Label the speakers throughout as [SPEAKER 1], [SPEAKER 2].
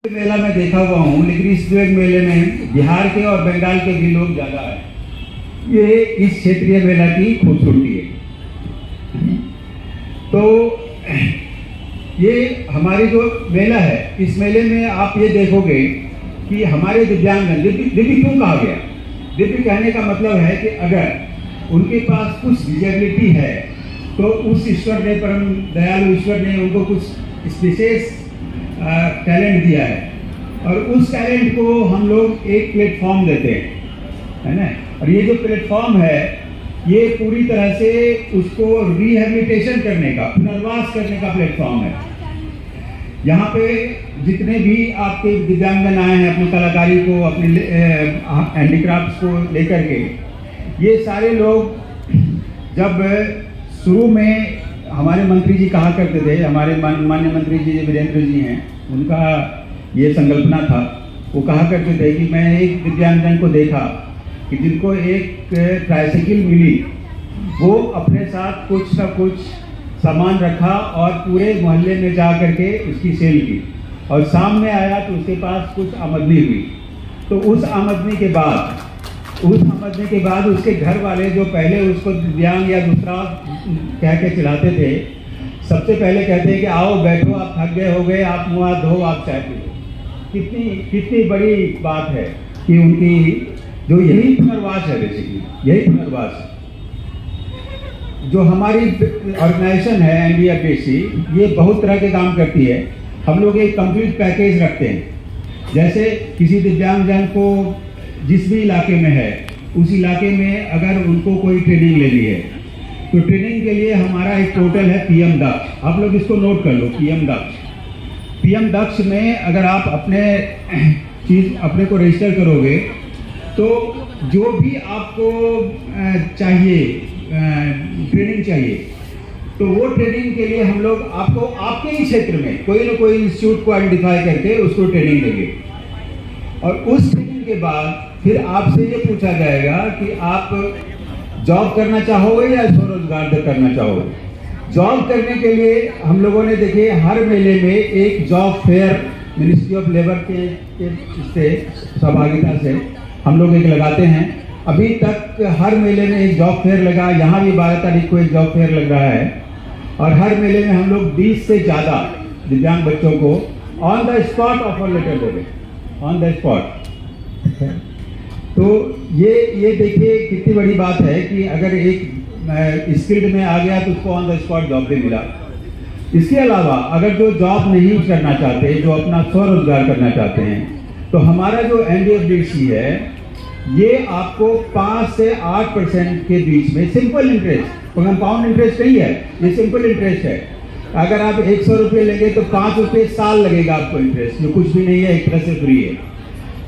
[SPEAKER 1] मेला में देखा हुआ हूँ, लेकिन इस मेले में बिहार के और बंगाल के भी लोग ज़्यादा हैं। ये इस क्षेत्रीय मेला की खूबसूरती है। तो ये हमारी जो मेला है, इस मेले में आप ये देखोगे कि हमारे दिव्यांगजन, दिव्य क्यों कहा गया? दिव्य कहने का मतलब है कि अगर उनके पास कुछ डिजेबिलिटी है तो उस ईश्वर ने, परम दयालु ईश्वर ने उनको कुछ विशेष टैलेंट दिया है और उस टैलेंट को हम लोग एक प्लेटफॉर्म देते हैं, है ना। और ये जो प्लेटफॉर्म है, ये पूरी तरह से उसको रिहेबिलिटेशन करने का, पुनर्वास करने का प्लेटफॉर्म है। यहाँ पे जितने भी आपके दिव्यांगजन आए हैं अपनी कलाकारी को, अपने हैंडीक्राफ्ट्स को लेकर के, ये सारे लोग जब शुरू में हमारे मंत्री जी कहा करते थे, हमारे माननीय मंत्री जी वीरेंद्र जी हैं, उनका ये संकल्पना था। वो कहा करते थे कि मैं एक दिव्यांगजन को देखा कि जिनको एक ट्राइसाइकिल मिली, वो अपने साथ कुछ ना कुछ सामान रखा और पूरे मोहल्ले में जा करके उसकी सेल की, और शाम में आया तो उसके पास कुछ आमदनी हुई। तो उस आमदनी के बाद उसके घर वाले जो पहले उसको दिव्यांग या दूसरा कह के चिढ़ाते थे, सबसे पहले कहते हैं कि आओ बैठो, आप थक गए हो गए, आप मुँह हाथ धो, आप चाय पी लो। कितनी बड़ी बात है कि उनकी जो यही पुनर्वास है, बेसिकली यही पुनर्वास है। जो हमारी ऑर्गेनाइजेशन है NDFDC, ये बहुत तरह के काम करती है। हम लोग एक कंप्लीट पैकेज रखते हैं। जैसे किसी दिव्यांगजन को जिस भी इलाके में है, उस इलाके में अगर उनको कोई ट्रेनिंग लेनी है, तो ट्रेनिंग के लिए हमारा एक पोर्टल है PM दक्ष। आप लोग इसको नोट कर लो, PM दक्ष में अगर आप अपने को रजिस्टर करोगे, तो जो भी आपको चाहिए, ट्रेनिंग चाहिए, तो वो ट्रेनिंग के लिए हम लोग आपको आपके ही क्षेत्र में कोई ना कोई इंस्टीट्यूट को आइडेंटिफाई करके उसको ट्रेनिंग देंगे। और उस ट्रेनिंग के बाद फिर आपसे ये पूछा जाएगा कि आप जॉब करना चाहोगे या स्वरोजगार करना चाहोगे। जॉब करने के लिए हम लोगों ने, देखिए, हर मेले में एक job fair ministry of labour के सहभागिता से हम लोग एक लगाते हैं। अभी तक हर मेले में एक जॉब फेयर लगा, यहाँ भी 12 तारीख को एक जॉब फेयर लग रहा है। और हर मेले में हम लोग 20 से ज़्यादा दिव्यांग बच्चों को on the spot offer letter दे रहे, ऑन द स्पॉट। तो ये देखिए कितनी बड़ी बात है कि अगर एक स्किल्ड में आ गया तो उसको ऑन द स्पॉट जॉब भी मिला। इसके अलावा अगर जो जॉब नहीं करना चाहते, जो अपना स्वरोजगार करना चाहते हैं, तो हमारा जो NDFDC है, ये आपको 5 से 8% के बीच में सिंपल इंटरेस्ट, कंपाउंड इंटरेस्ट नहीं है, ये सिंपल इंटरेस्ट है। अगर आप 100 रुपये लेंगे तो 5 रुपये साल लगेगा आपको इंटरेस्ट, जो कुछ भी नहीं है, एक तरह से फ्री है।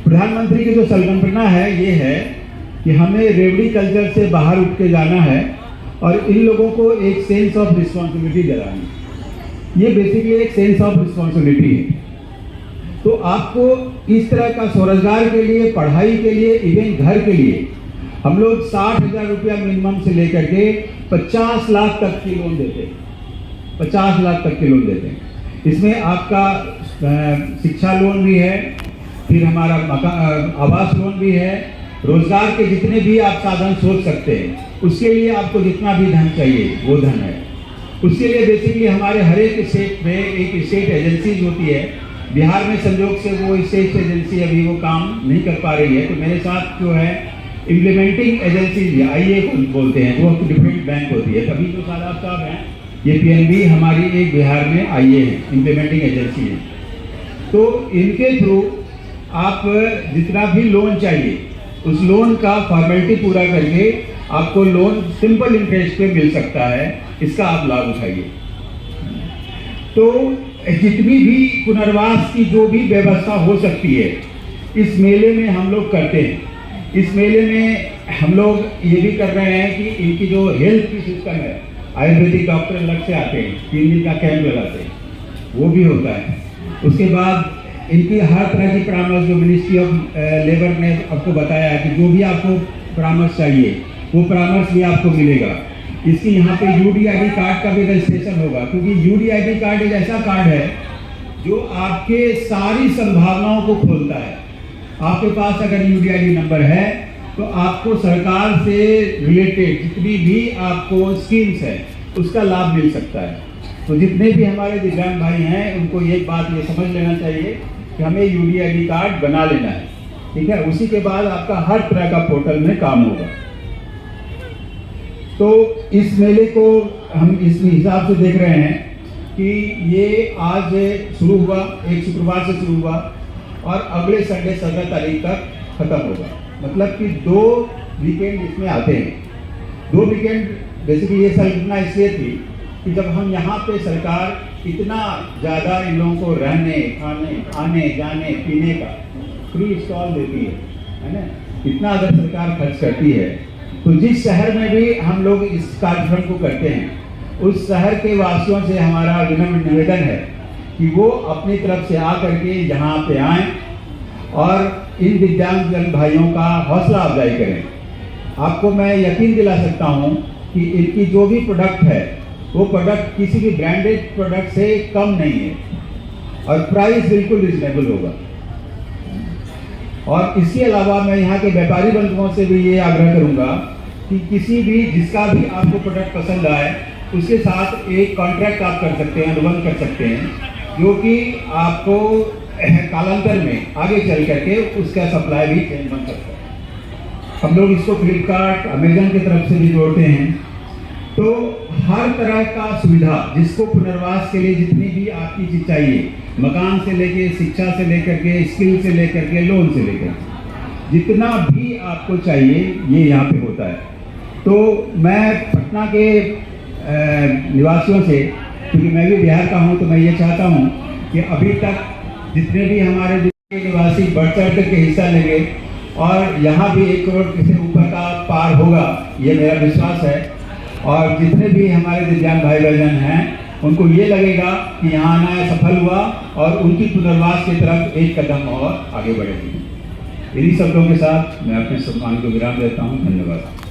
[SPEAKER 1] प्रधानमंत्री की जो संकल्पना है, ये है कि हमें रेवड़ी कल्चर से बाहर उठ के जाना है और इन लोगों को एक सेंस ऑफ रिस्पॉन्सिबिलिटी दिलानी। ये बेसिकली एक सेंस ऑफ रिस्पॉन्सिबिलिटी है। तो आपको इस तरह का स्वरोजगार के लिए, पढ़ाई के लिए, इवन घर के लिए हम लोग 60,000 रुपया मिनिमम से लेकर के 50 लाख तक की लोन देते हैं। 50 लाख तक की लोन देते हैं। इसमें आपका शिक्षा लोन भी है, फिर हमारा आवास लोन भी है, रोजगार के जितने भी आप साधन सोच सकते हैं, उसके लिए आपको जितना भी धन चाहिए वो धन है। उसके लिए बेसिकली हमारे हर एक स्टेट में एक स्टेट एजेंसीज होती है। बिहार में संयोग से वो स्टेट एजेंसी अभी वो काम नहीं कर पा रही है, तो मेरे साथ जो है इम्प्लीमेंटिंग एजेंसी IA बोलते हैं, वो डिफरेंट बैंक होती है। तभी जो साहब हैं, ये PNB हमारी एक बिहार में IA है, इम्प्लीमेंटिंग एजेंसी है। तो इनके थ्रू आप जितना भी लोन चाहिए, उस लोन का फॉर्मेलिटी पूरा करके आपको लोन सिंपल इंटरेस्ट पे मिल सकता है। इसका आप लाभ उठाइए। तो जितनी भी पुनर्वास की जो भी व्यवस्था हो सकती है, इस मेले में हम लोग करते हैं। इस मेले में हम लोग ये भी कर रहे हैं कि इनकी जो हेल्थ की सिस्टम है, आयुर्वेदिक डॉक्टर अलग से आते हैं, 3 दिन का कैंप लगाते हैं, वो भी होता है। उसके बाद इनकी हर तरह की परामर्श, जो मिनिस्ट्री ऑफ लेबर ने आपको बताया कि जो भी आपको परामर्श चाहिए, वो परामर्श भी आपको मिलेगा। इसकी यहाँ पे UDID कार्ड का भी रजिस्ट्रेशन होगा, क्योंकि UDID कार्ड एक ऐसा कार्ड है जो आपके सारी संभावनाओं को खोलता है। आपके पास अगर यूडीआईडी नंबर है तो आपको सरकार से रिलेटेड जितनी भी आपको स्कीम्स है उसका लाभ मिल सकता है। तो जितने भी हमारे दिव्यांग भाई हैं उनको ये बात ये समझ लेना चाहिए कि हमें यूडीआईडी कार्ड बना लेना है, ठीक है। उसी के बाद आपका हर तरह का पोर्टल में काम होगा। तो इस मेले को हम इस हिसाब से देख रहे हैं कि ये आज शुरू हुआ, एक शुक्रवार से शुरू हुआ और अगले संडे 17 तारीख तक खत्म होगा। मतलब कि 2 वीकेंड इसमें आते हैं। 2 वीकेंड बेसिकली ये संकल्पना इसलिए थी कि जब हम यहाँ पे सरकार इतना ज़्यादा इन लोगों को रहने, खाने, आने जाने पीने का फ्री स्टॉल देती है ना, इतना अगर सरकार खर्च करती है तो जिस शहर में भी हम लोग इस कार्यक्रम को करते हैं उस शहर के वासियों से हमारा विनम्र निवेदन है कि वो अपनी तरफ से आकर के यहाँ पे आएं और इन दिव्यांग भाइयों का हौसला अफजाई करें। आपको मैं यकीन दिला सकता हूँ कि इनकी जो भी प्रोडक्ट है वो प्रोडक्ट किसी भी ब्रांडेड प्रोडक्ट से कम नहीं है और प्राइस बिल्कुल रिजनेबल होगा। और इसके अलावा मैं यहाँ के व्यापारी बंधुओं से भी ये आग्रह करूँगा कि किसी भी जिसका भी आपको प्रोडक्ट पसंद आए उसके साथ एक कॉन्ट्रैक्ट आप कर सकते हैं, अनुबंध कर सकते हैं, जो कि आपको कालांतर में आगे चल करके उसका सप्लाई भी चेंज बन सकता है। हम लोग इसको फ्लिपकार्ट, अमेजन की तरफ से भी जोड़ते हैं। तो हर तरह का सुविधा जिसको पुनर्वास के लिए जितनी भी आपकी चीज चाहिए, मकान से लेके शिक्षा से लेकर के स्किल से लेकर के लोन से लेकर जितना भी आपको चाहिए ये यहाँ पे होता है। तो मैं पटना के निवासियों से, क्योंकि मैं भी बिहार का हूँ, तो मैं ये चाहता हूँ कि अभी तक जितने भी हमारे निवासी बढ़ चढ़ करके हिस्सा लेंगे और यहाँ भी 1 करोड़ से ऊपर का पार होगा, ये मेरा विश्वास है। और जितने भी हमारे दिव्यांग भाई बहन हैं उनको ये लगेगा कि यहाँ आना सफल हुआ और उनकी पुनर्वास की तरफ एक कदम और आगे बढ़ेगी। इन्हीं शब्दों के साथ मैं अपने सम्मान को विराम देता हूँ। धन्यवाद।